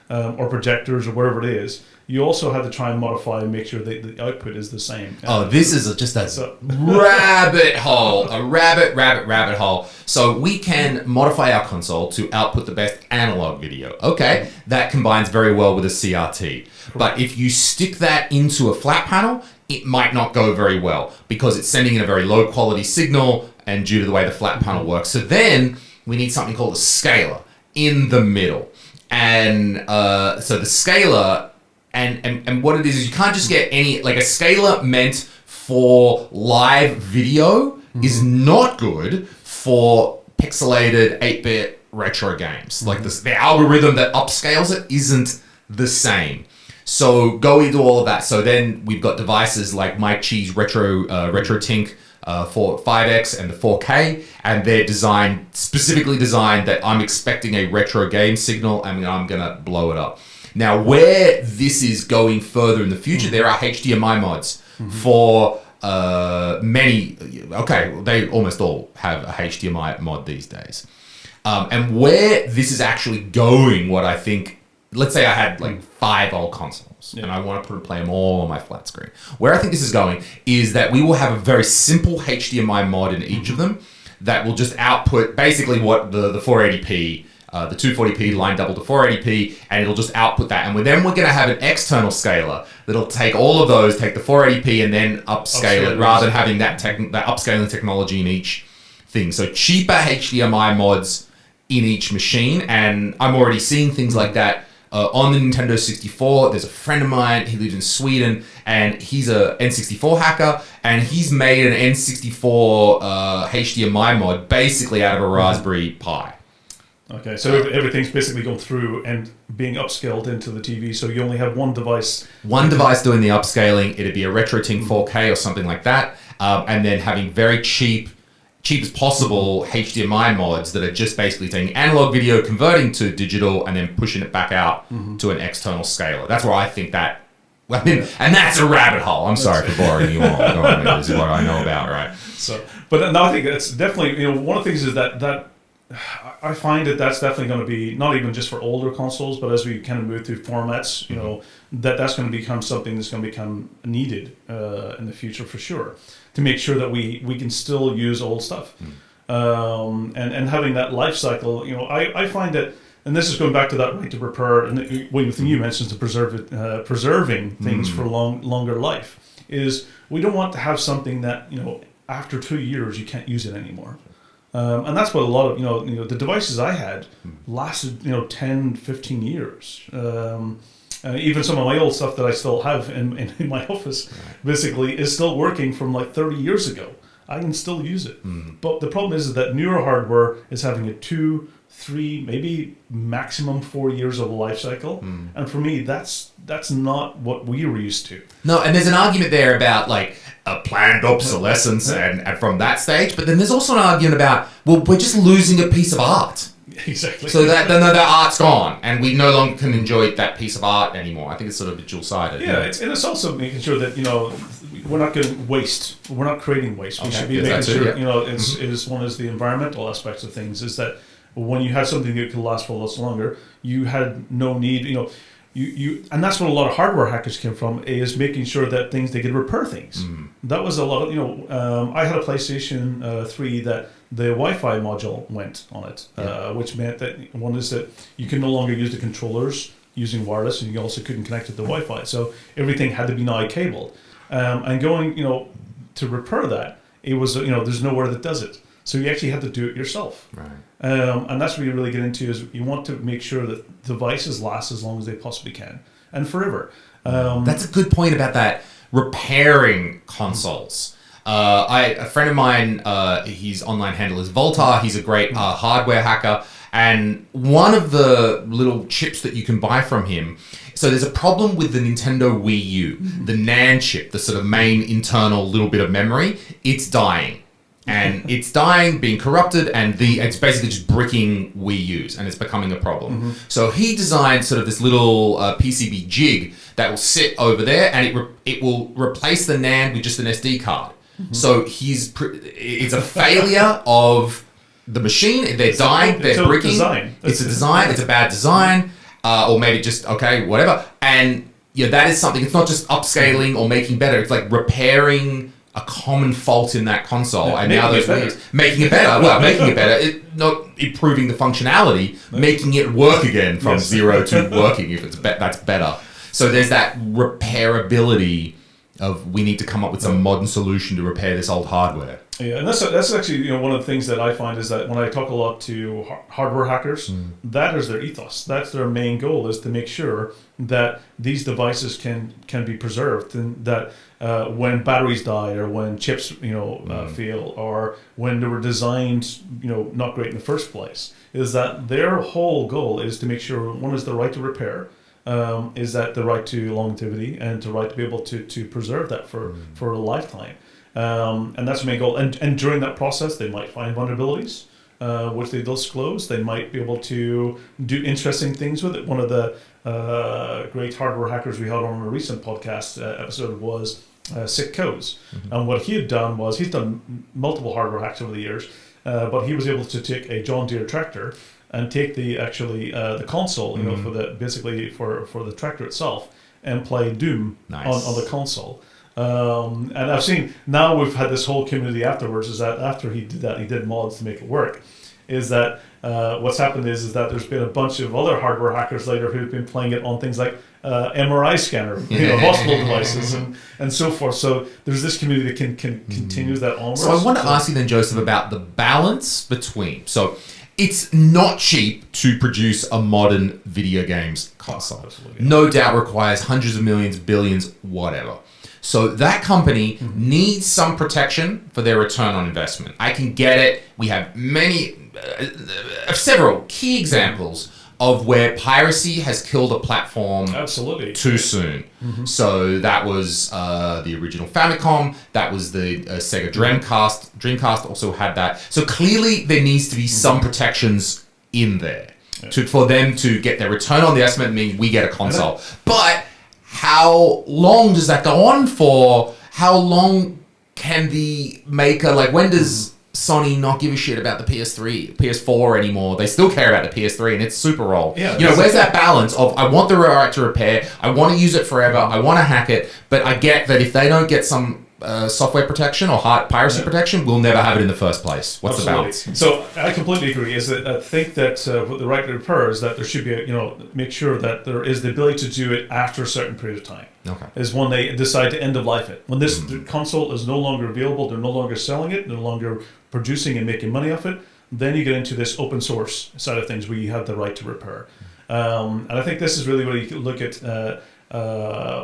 or projectors or wherever it is, you also have to try and modify and make sure that the output is the same. This is just a rabbit hole, a rabbit hole. So we can modify our console to output the best analog video. Okay, that combines very well with a CRT. But if you stick that into a flat panel, it might not go very well because it's sending in a very low quality signal and due to the way the flat panel works. So then we need something called a scaler in the middle. And so the scaler... And what it is you can't just get any, like a scaler meant for live video is not good for pixelated 8-bit retro games. Like the algorithm that upscales it isn't the same. So go into all of that. So then we've got devices like Mike Chi's RetroTink for 5X and the 4K, and they're specifically designed that I'm expecting a retro game signal and I'm gonna blow it up. Now, where this is going further in the future, there are HDMI mods for many. Okay, they almost all have a HDMI mod these days. And where this is actually going, what I think, let's say I had like 5 old consoles and I want to play them all on my flat screen. Where I think this is going is that we will have a very simple HDMI mod in each of them that will just output basically what the 480p. The 240p line double to 480p, and it'll just output that. And then we're going to have an external scaler that'll take all of those, take the 480p, and then upscale it, rather than having that upscaling technology in each thing. So cheaper HDMI mods in each machine, and I'm already seeing things like that on the Nintendo 64. There's a friend of mine, he lives in Sweden, and he's a N64 hacker, and he's made an N64 HDMI mod basically out of a Raspberry Pi. Okay, so everything's basically gone through and being upscaled into the TV, so you only have one device. One device doing the upscaling, it'd be a RetroTink 4K or something like that, and then having very cheap as possible HDMI mods that are just basically taking analog video, converting to digital, and then pushing it back out to an external scaler. That's where I think that, and that's a rabbit hole. I'm sorry for boring you all. This is what I know about, right? So, but no, I think it's definitely, one of the things is that I find that's definitely going to be not even just for older consoles, but as we kind of move through formats, that's going to become something that's going to become needed in the future for sure, to make sure that we can still use old stuff, and having that life cycle. I find that, and this is going back to that right to repair, and one thing you mentioned, to preserving things for longer life, is we don't want to have something that after 2 years you can't use it anymore. And that's what a lot of, the devices I had lasted, 10, 15 years. Even some of my old stuff that I still have in my office, basically, is still working from like 30 years ago. I can still use it. But the problem is that newer hardware is having a 2, 3, maybe maximum 4 years of a life cycle. And for me, that's not what we were used to. No, and there's an argument there about like a planned obsolescence and from that stage, but then there's also an argument about, well, we're just losing a piece of art. Exactly. So that art's gone, and we no longer can enjoy that piece of art anymore. I think it's sort of a dual-sided. Yeah, and it's also making sure that we're not going to waste. We're not creating waste. We should be making sure is one is the environmental aspects of things. Is that when you had something that could last for lots longer, you had no need. You and that's what a lot of hardware hackers came from, is making sure that they could repair things. That was a lot of I had a PlayStation 3 that the Wi-Fi module went on it, which meant that one is that you can no longer use the controllers using wireless, and you also couldn't connect it to Wi-Fi. So everything had to be now cabled, and going to repair that, it was there's nowhere that does it. So you actually have to do it yourself. Right. And that's what you really get into is you want to make sure that devices last as long as they possibly can and forever. That's a good point about that repairing consoles. A friend of mine, his online handle is Voltar. He's a great hardware hacker. And one of the little chips that you can buy from him, so there's a problem with the Nintendo Wii U, the NAND chip, the sort of main internal little bit of memory, it's dying. And it's dying, being corrupted, and it's basically just bricking Wii U's, and it's becoming a problem. So he designed sort of this little PCB jig that will sit over there, and it will replace the NAND with just an SD card. So it's a failure of the machine. They're dying, they're bricking. It's a design, it's a bad design, or maybe just, okay, whatever. And that is something, it's not just upscaling or making better, it's like repairing a common fault in that console, and now there's making it better. Well, making it better, not improving the functionality, making it work again from zero to working. If it's that's better. So there's that repairability of we need to come up with some modern solution to repair this old hardware. Yeah, and that's actually one of the things that I find is that when I talk a lot to hardware hackers, that is their ethos. That's their main goal, is to make sure that these devices can be preserved, and that when batteries die or when chips fail or when they were designed not great in the first place, is that their whole goal is to make sure one is the right to repair. Is that the right to longevity and the right to be able to preserve that for a lifetime. And that's the main goal. And during that process, they might find vulnerabilities, which they disclose. They might be able to do interesting things with it. One of the great hardware hackers we had on a recent podcast episode was Sick Codes. And what he had done was, he's done multiple hardware hacks over the years, but he was able to take a John Deere tractor and take the console, for the tractor itself, and play Doom on the console. And I've seen, now we've had this whole community afterwards, is that after he did that, he did mods to make it work, is that what's happened is that there's been a bunch of other hardware hackers later who've been playing it on things like MRI scanner, hospital devices and so forth. So there's this community that can continue that onwards. So I want to ask you then, Joseph, about the balance between, so it's not cheap to produce a modern video games console. No doubt requires hundreds of millions, billions, whatever. So that company needs some protection for their return on investment. I can get it. We have several key examples of where piracy has killed a platform too soon. So that was the original Famicom. That was the Sega Dreamcast. Dreamcast also had that. So clearly there needs to be some protections in there for them to get their return on the investment, meaning we get a console. But how long does that go on for? How long can the maker, like when does Sony not give a shit about the PS3, PS4 anymore? They still care about the PS3 and its Super Roll. Where's that balance of, I want the right to repair, I want to use it forever, I want to hack it, but I get that if they don't get some software protection or hard piracy protection, we'll never have it in the first place. What's the balance? So I completely agree. Is that I think that with the right to repair is that there should be make sure that there is the ability to do it after a certain period of time. Okay. Is when they decide to end of life it. When this console is no longer available, they're no longer selling it, no longer producing and making money off it, then you get into this open source side of things where you have the right to repair. And I think this is really where you can look at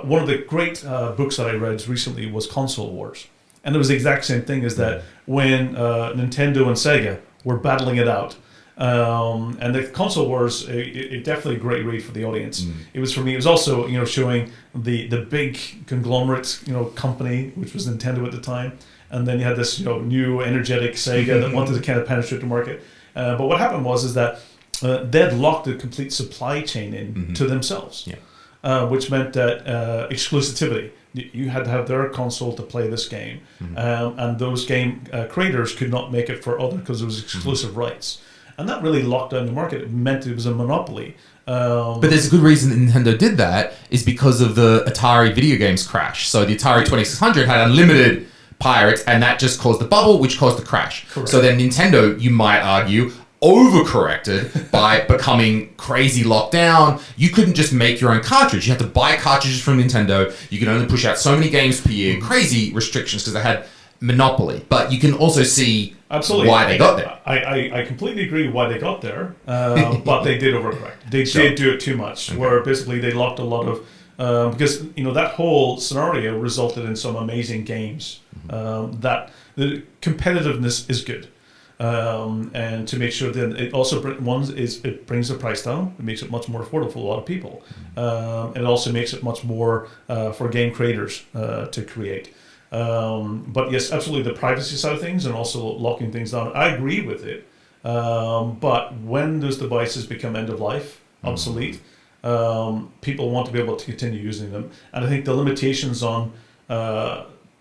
one of the great books that I read recently was Console Wars. And it was the exact same thing, is that when Nintendo and Sega were battling it out, and the Console Wars, it definitely a great read for the audience. It was for me. It was also showing the big conglomerate company, which was Nintendo at the time, and then you had this new energetic Sega that wanted to kind of penetrate the market. But what happened was that they'd locked the complete supply chain in to themselves, which meant that exclusivity. You had to have their console to play this game, and those game creators could not make it for other because it was exclusive rights. And that really locked down the market. It meant it was a monopoly. But there's a good reason that Nintendo did that, is because of the Atari video games crash. So the Atari 2600 had unlimited pirates, and that just caused the bubble, which caused the crash. Correct. So then Nintendo, you might argue, overcorrected by becoming crazy locked down. You couldn't just make your own cartridge. You had to buy cartridges from Nintendo. You could only push out so many games per year. Crazy restrictions because they had monopoly. But you can also see Absolutely. why they got there. I completely agree why they got there, but they did overcorrect. They did do it too much, where basically they locked a lot of because that whole scenario resulted in some amazing games. That the competitiveness is good, and to make sure that it also it brings the price down. It makes it much more affordable for a lot of people. It also makes it much more for game creators to create. But yes, absolutely, the privacy side of things and also locking things down, I agree with it. But when those devices become end of life, obsolete, people want to be able to continue using them. And I think the limitations on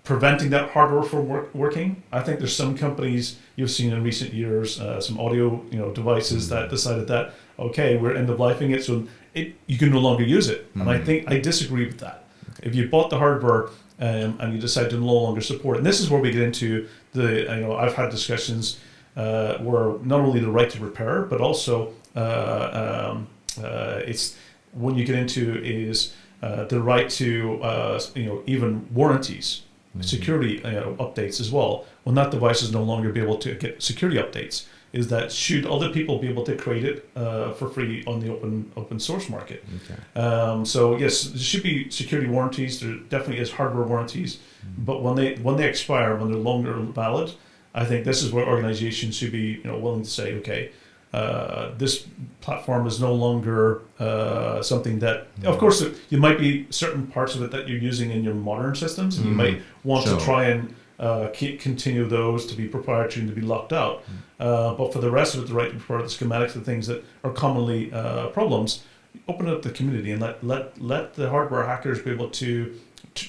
preventing that hardware from working, I think there's some companies you've seen in recent years, some audio devices that decided that, okay, we're end of lifing it, so you can no longer use it. And I think I disagree with that. If you bought the hardware and you decide to no longer support it. And this is where we get into I've had discussions where not only the right to repair, but also it's when you get into is the right to even warranties, security updates as well. When that device is no longer be able to get security updates, is that should other people be able to create it for free on the open source market? Okay. So yes, there should be security warranties. There definitely is hardware warranties, but when they expire, when they're longer valid, I think this is where organizations should be willing to say, okay, this platform is no longer something that. Of course, you might be certain parts of it that you're using in your modern systems, and you might want to try and continue those to be proprietary and to be locked out. But for the rest of it, the right to repair the schematics, the things that are commonly problems, open up the community and let the hardware hackers be able to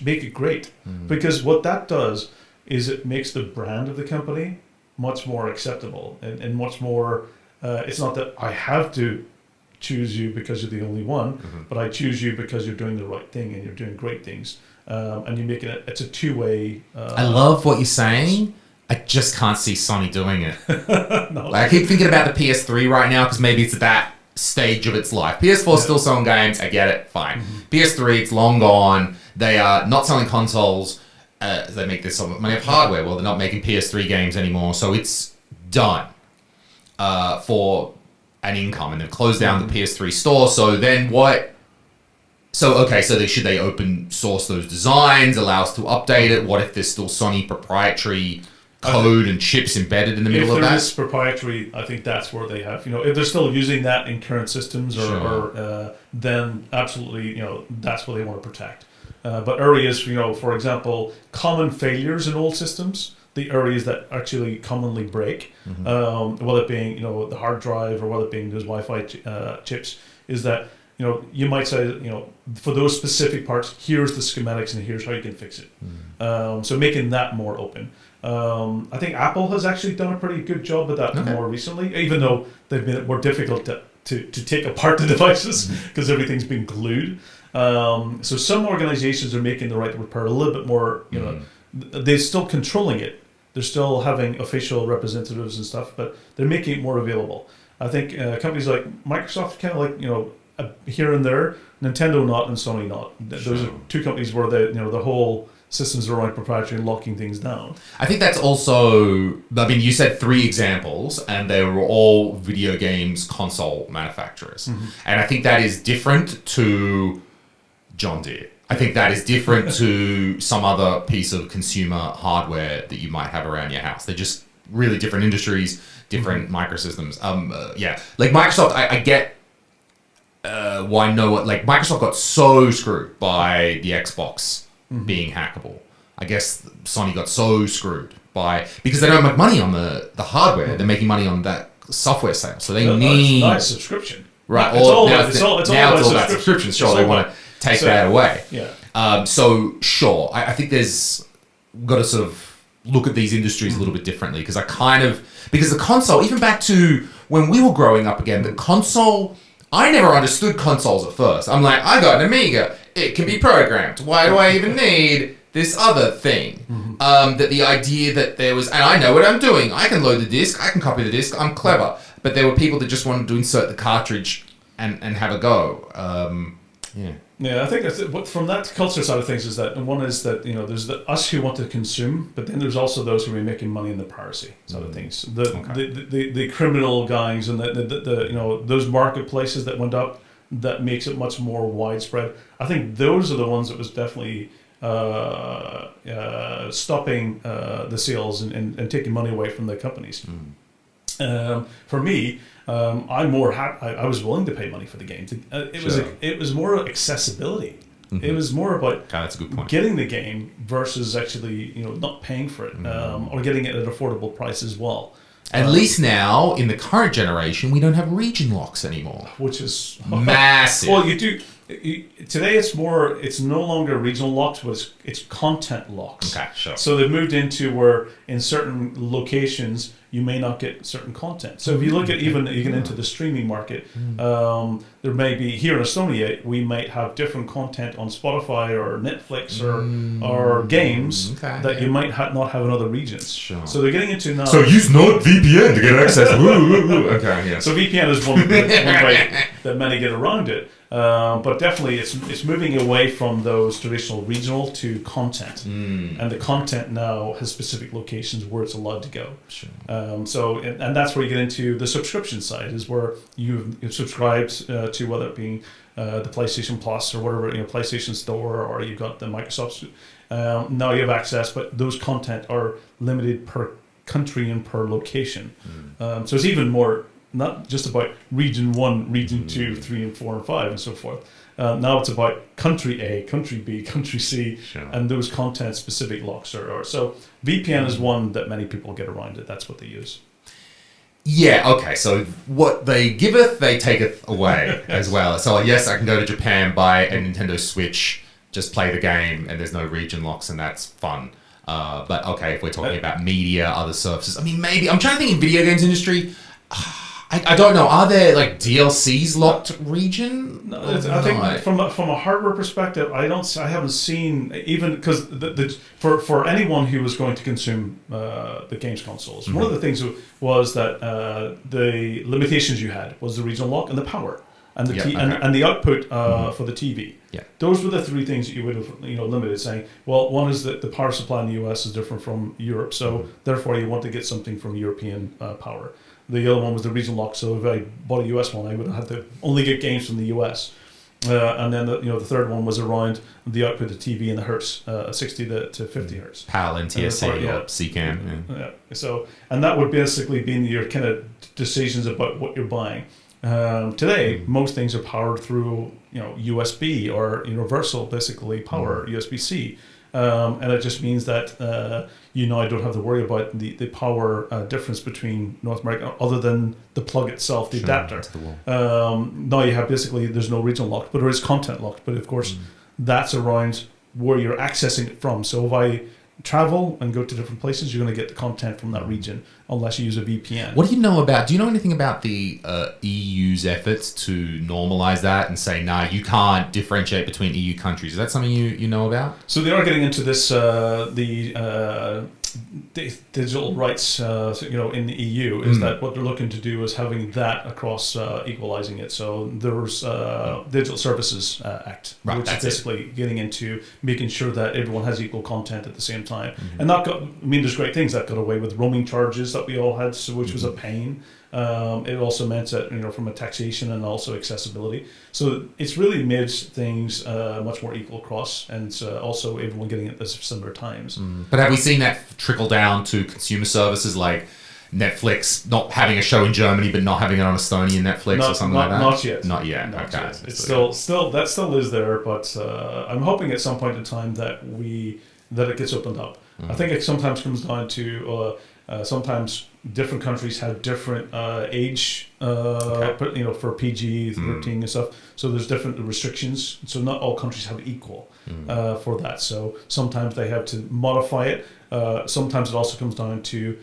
make it great. Because what that does is it makes the brand of the company much more acceptable and much more. It's not that I have to choose you because you're the only one, but I choose you because you're doing the right thing and you're doing great things. And you make it's a two-way. I love what you're saying. I just can't see Sony doing it. No. Like I keep thinking about the PS3 right now because maybe it's at that stage of its life. PS4 still selling games. I get it. Fine. PS3, it's long gone. They are not selling consoles. They make this sort of money of hardware. Well, they're not making PS3 games anymore, so it's done for an income, and they've closed down the PS3 store. So then what? So should they open source those designs, allow us to update it? What if there's still Sony proprietary code and chips embedded in the middle of that? If there is proprietary, I think that's where they have. If they're still using that in current systems, or then absolutely, that's what they want to protect. But areas, for example, common failures in old systems, the areas that actually commonly break, whether it being the hard drive or whether it being those Wi-Fi chips, is that. You might say, for those specific parts, here's the schematics and here's how you can fix it. So making that more open. I think Apple has actually done a pretty good job with that more recently, even though they've been more difficult to take apart the devices because everything's been glued. So some organizations are making the right to repair a little bit more, they're still controlling it. They're still having official representatives and stuff, but they're making it more available. I think companies like Microsoft kind of like, here and there, Nintendo not and Sony not. Those are two companies where the whole systems are running proprietary and locking things down. I think that's also. I mean, you said 3 examples, and they were all video games console manufacturers, and I think that is different to John Deere. I think that is different to some other piece of consumer hardware that you might have around your house. They're just really different industries, different microsystems. Like Microsoft, I get. Why no one like Microsoft got so screwed by the Xbox being hackable. I guess Sony got so screwed because they don't make money on the hardware. They're making money on that software sale. So they need nice subscription. Right. It's all about subscriptions. Sure, they want to take that away. Yeah. So sure, I think there's got to sort of look at these industries a little bit differently because because the console, even back to when we were growing up again, the console. I never understood consoles at first. I'm like, I got an Amiga. It can be programmed. Why do I even need this other thing? That the idea that there was, and I know what I'm doing. I can load the disc. I can copy the disc. I'm clever. But there were people that just wanted to insert the cartridge and have a go. Yeah, I think but from that culture side of things is that, and one is that there's us who want to consume, but then there's also those who are making money in the piracy side of things. The criminal gangs and the those marketplaces that went up that makes it much more widespread. I think those are the ones that was definitely stopping the sales and taking money away from the companies. For me, I'm more I was willing to pay money for the game. It was more accessibility. It was more about that's a good point. Getting the game versus actually not paying for it or getting it at an affordable price as well. At least now, in the current generation, we don't have region locks anymore. Which is massive. Well, you do. Today it's no longer regional locks, but it's content locks. Okay, sure. So they've moved into where in certain locations you may not get certain content. So if you look at you get into the streaming market, there may be, here in Estonia, we might have different content on Spotify or Netflix or games that you might not have in other regions. Sure. So they're getting into now. So use NordVPN to get access. Okay, yeah. So VPN is one way that many get around it. But definitely it's moving away from those traditional regional to content, and the content now has specific locations where it's allowed to go. Sure. And that's where you get into the subscription side, is where you've subscribed to, whether it be the PlayStation Plus or whatever, PlayStation Store, or you've got the Microsoft. Now you have access, but those content are limited per country and per location. So it's even more. Not just about region 1, region 2, 3, and 4, and 5, and so forth. Now it's about country A, country B, country C, and those content-specific locks are. So VPN is one that many people get around it. That's what they use. Yeah, okay. So what they giveth, they taketh away as well. So yes, I can go to Japan, buy a Nintendo Switch, just play the game, and there's no region locks, and that's fun. But okay, if we're talking about media, other services, I mean, maybe I'm trying to think in video games industry. I don't know. Are there like DLCs locked region? No, I think from a hardware perspective, I haven't seen, even because for anyone who was going to consume the games consoles, one of the things was that the limitations you had was the regional lock and the power and and the output for the TV. Yeah. Those were the three things that you would have limited, saying, well, one is that the power supply in the US is different from Europe, so therefore you want to get something from European power. The other one was the regional lock, so if I bought a US one, I would have to only get games from the US. And then the third one was around the output of TV and the hertz, 60 to 50 hertz. PAL, NTSC, or CCAM. Yeah. So, and that would basically be your kind of decisions about what you're buying. Today, most things are powered through USB or universal, basically power, USB-C. And it just means that I don't have to worry about the power difference between North America, other than the plug itself, the adapter. Now you have there's no regional lock, but there is content locked. But of course, that's around where you're accessing it from. So if I travel and go to different places, you're going to get the content from that region, unless you use a VPN. What do you know anything about the EU's efforts to normalize that and say, no, you can't differentiate between EU countries? Is that something you know about? So they are getting into this, the digital rights, in the EU, is that what they're looking to do is having that across, equalizing it. So there's Digital Services Act, which is basically getting into making sure that everyone has equal content at the same time. And there's great things that got away with roaming charges that we all had, which was a pain. It also meant that from a taxation and also accessibility. So it's really made things much more equal across, and also everyone getting it at similar times. But have we seen that trickle down to consumer services like Netflix not having a show in Germany but not having it on Estonian Netflix or something like that? Not yet. Not yet. Not okay. Yet. It's still that still is there, but I'm hoping at some point in time that it gets opened up. I think it sometimes comes down to sometimes different countries have different age, for PG-13 and stuff. So there's different restrictions. So not all countries have equal for that. So sometimes they have to modify it. Sometimes it also comes down to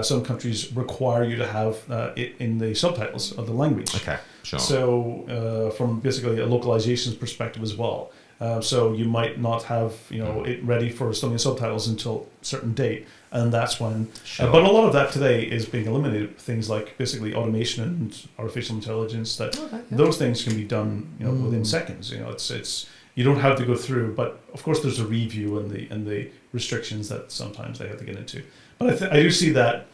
some countries require you to have it in the subtitles of the language. Okay, sure. So from basically a localization perspective as well. So you might not have it ready for Estonian subtitles until a certain date, and that's when. Sure. But a lot of that today is being eliminated. Things like basically automation and artificial intelligence. Those things can be done within seconds. you don't have to go through. But of course, there's a review and the restrictions that sometimes they have to get into. But I do see that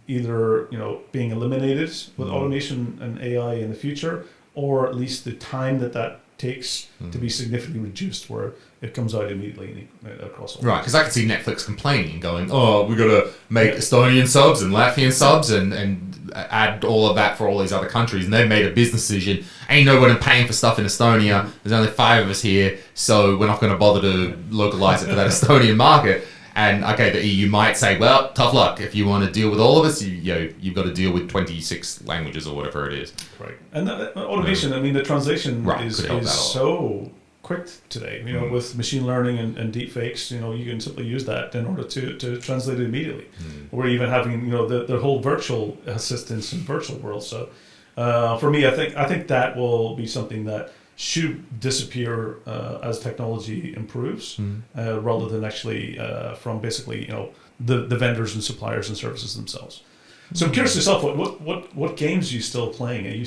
either being eliminated with automation and AI in the future, or at least the time that takes to be significantly reduced, where it comes out immediately across all. Right, because I can see Netflix complaining, going, "Oh, we got to make Estonian subs and Latvian subs and add all of that for all these other countries," and they've made a business decision. Ain't nobody paying for stuff in Estonia. There's only 5 of us here, so we're not going to bother to localize it for that Estonian market. And okay, the EU might say, "Well, tough luck. If you want to deal with all of us, you've got to deal with 26 languages or whatever it is." Right, and automation. I mean, the translation is so quick today. With machine learning and deep fakes, you can simply use that in order to translate it immediately. We're even having the whole virtual assistants in virtual world. So for me, I think that will be something that should disappear as technology improves, rather than actually from basically the vendors and suppliers and services themselves. So I'm curious yourself, what games are you still playing? Are you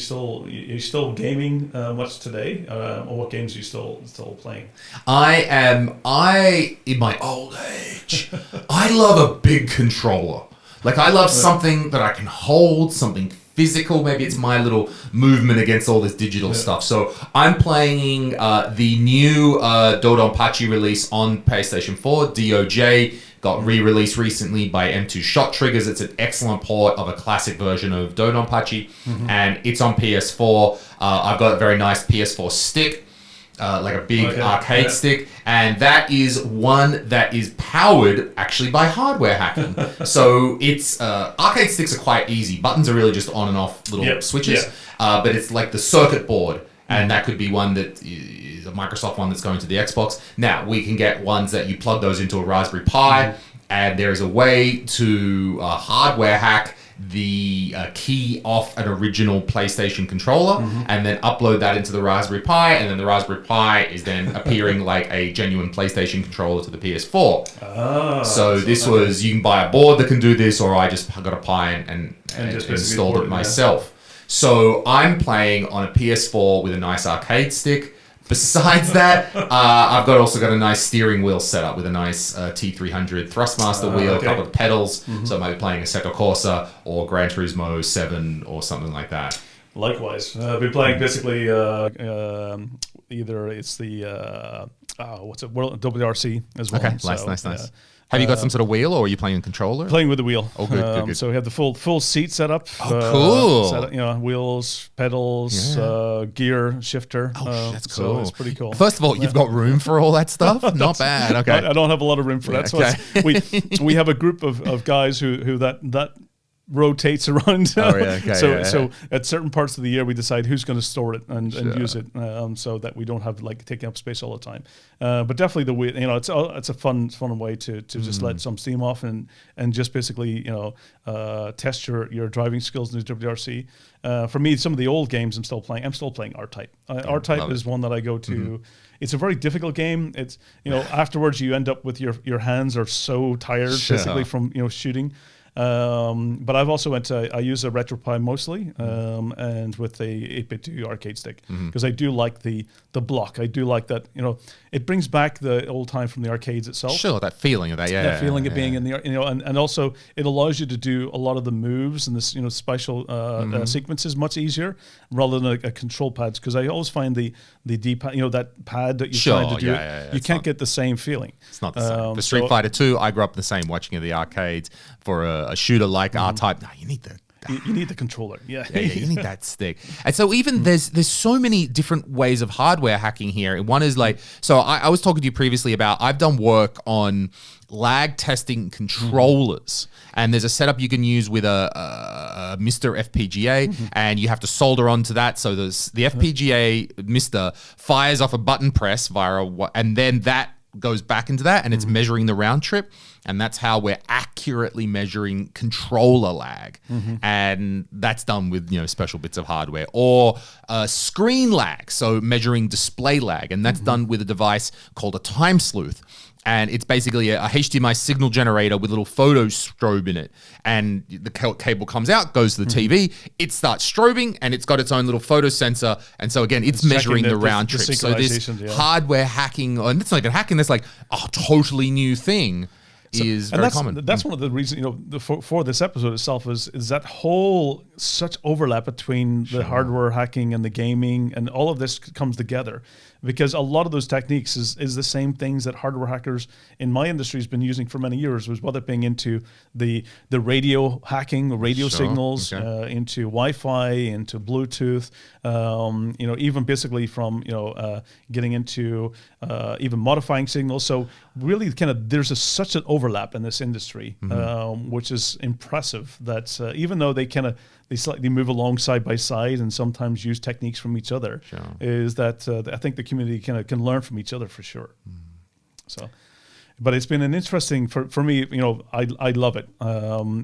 still gaming much today, or what games are you still playing? I in my old age, I love a big controller. Like I love something that I can hold, something physical. Maybe it's my little movement against all this digital stuff. So I'm playing the new Dodonpachi release on PlayStation 4, DOJ. Got re-released recently by M2 Shot Triggers. It's an excellent port of a classic version of Dodonpachi, and it's on PS4. I've got a very nice PS4 stick, like a big arcade stick, and that is one that is powered actually by hardware hacking. So it's arcade sticks are quite easy. Buttons are really just on and off little switches, but it's like the circuit board. And that could be one that is a Microsoft one that's going to the Xbox. Now, we can get ones that you plug those into a Raspberry Pi, and there is a way to hardware hack the key off an original PlayStation controller, and then upload that into the Raspberry Pi, and then the Raspberry Pi is then appearing like a genuine PlayStation controller to the PS4. So this was, you can buy a board that can do this, or I just got a Pi and installed it myself. So I'm playing on a PS4 with a nice arcade stick. Besides that, I've also got a nice steering wheel set up with a nice T300 Thrustmaster wheel, a couple of pedals. So I might be playing Assetto Corsa or Gran Turismo 7 or something like that. Likewise. I've been playing basically either it's the, World WRC as well. Okay, nice. Have you got some sort of wheel, or are you playing a controller? Playing with the wheel. Oh, good. So we have the full seat set up. Oh, cool. Wheels, pedals, gear shifter. Oh, that's cool. So it's pretty cool. First of all, you've got room for all that stuff? Not bad. Okay. I don't have a lot of room for that. So we have a group of guys who that rotates around. So at certain parts of the year we decide who's going to store it and use it, so that we don't have like taking up space all the time. But definitely the way it's a fun way to just let some steam off and just basically test your driving skills in the WRC. For me, some of the old games I'm still playing R-Type. R-Type is one that I go to. It's a very difficult game. It's afterwards you end up with your hands are so tired basically from shooting. But I've also I use a RetroPie mostly, and with a 8-bit arcade stick, because I do like the block. I do like that, it brings back the old time from the arcades itself. Sure, that feeling of that, that feeling of being in the, and also it allows you to do a lot of the moves and this, special sequences much easier rather than a control pads. Because I always find the D-pad, that pad that you're trying to do, you can't get the same feeling. It's not the same. For Street Fighter 2, I grew up the same, watching at the arcades. For a shooter like R-Type, no, you need the you need the controller. Yeah, you need that stick. And so even there's so many different ways of hardware hacking here. One is like, so I was talking to you previously about, I've done work on lag testing controllers. And there's a setup you can use with a Mr. FPGA, and you have to solder onto that. So the FPGA Mr. fires off a button press and then that goes back into that, and it's measuring the round trip, and that's how we're accurately measuring controller lag, and that's done with special bits of hardware. Or screen lag, so measuring display lag, and that's done with a device called a time sleuth. And it's basically a HDMI signal generator with a little photo strobe in it. And the cable comes out, goes to the TV, it starts strobing, and it's got its own little photo sensor. And so again, it's measuring the round trip. So this hardware hacking, and it's not even hacking, that's like a totally new thing. Is very common. That's one of the reasons, for this episode itself is that whole such overlap between the hardware hacking and the gaming, and all of this comes together because a lot of those techniques is the same things that hardware hackers in my industry has been using for many years, was whether being into the radio hacking, radio signals, into Wi-Fi, into Bluetooth, even basically from getting into even modifying signals. So really there's such an overlap in this industry, which is impressive that even though they slightly move along side by side and sometimes use techniques from each other, is that I think the community can learn from each other for sure. So, but it's been an interesting, for me, I love it.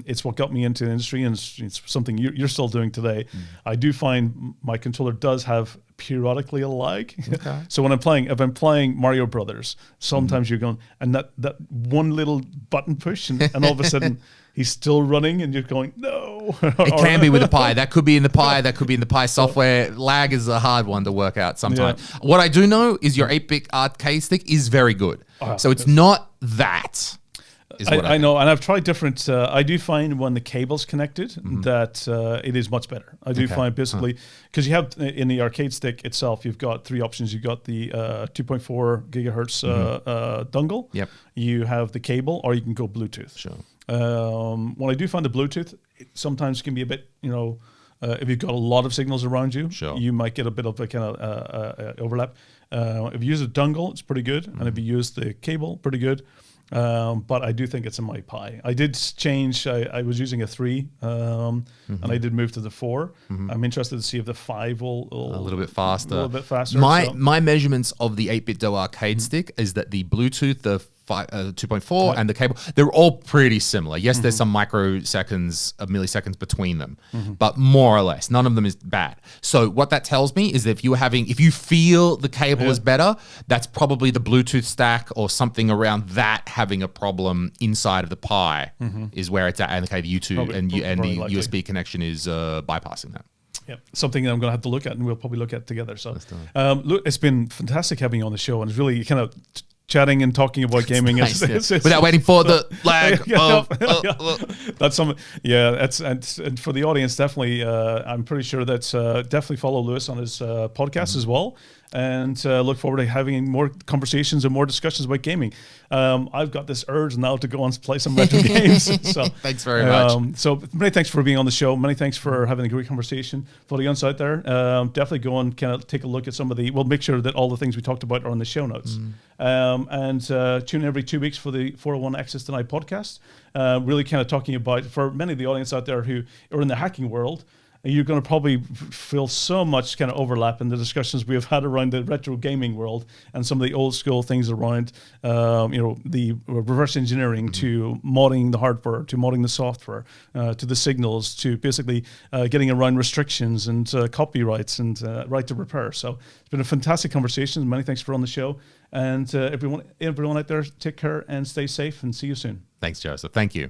It's what got me into the industry, and it's something you're still doing today. I do find my controller does have periodically a lag. Okay. So when if I'm playing Mario Brothers, sometimes you're going, and that one little button push, and all of a sudden he's still running, and you're going, no. It can be with the Pi. That could be in the Pi. That could be in the Pi software. Lag is a hard one to work out sometimes. Yeah. What I do know is your 8-bit arcade stick is very good. So it's not that. I know, and I've tried different. I do find when the cable's connected that it is much better. I do find basically, because you have in the arcade stick itself, you've got three options. You've got the 2.4 gigahertz dongle. Yep. You have the cable, or you can go Bluetooth. Sure. When I do find the Bluetooth, it sometimes can be a bit, if you've got a lot of signals around you, you might get a bit of a kind of overlap. If you use a dongle, it's pretty good, and if you use the cable, pretty good. But I do think it's in my Pi. I did change. I was using a 3, and I did move to the 4. I'm interested to see if the 5 will a little bit faster. A little bit faster. My measurements of the 8-bit Dell arcade stick is that the Bluetooth, the 2.4 and the cable, they're all pretty similar. Yes, there's some microseconds of milliseconds between them, but more or less, none of them is bad. So what that tells me is that if you feel the cable is better, that's probably the Bluetooth stack or something around that having a problem inside of the Pi is where it's at, and the U2 and the USB connection is bypassing that. Yeah, something that I'm going to have to look at, and we'll probably look at together. So, look, it's been fantastic having you on the show, and it's really kind of chatting and talking about gaming nice, without waiting for the lag. That's some, and for the audience, definitely. I'm pretty sure that definitely follow Louis on his podcast as well, and look forward to having more conversations and more discussions about gaming. I've got this urge now to go and play some retro games. So thanks very much. So many thanks for being on the show. Many thanks for having a great conversation. For the audience out there, definitely go and kind of take a look at some of the. We'll make sure that all the things we talked about are on the show notes. And tune in every 2 weeks for the 401 Access Tonight podcast. Really kind of talking about, for many of the audience out there who are in the hacking world, you're going to probably feel so much kind of overlap in the discussions we have had around the retro gaming world and some of the old school things around, the reverse engineering to modding the hardware, to modding the software, to the signals, to basically getting around restrictions and copyrights and right to repair. So it's been a fantastic conversation. Many thanks for on the show. And everyone out there, take care and stay safe, and see you soon. Thanks, Joseph. Thank you.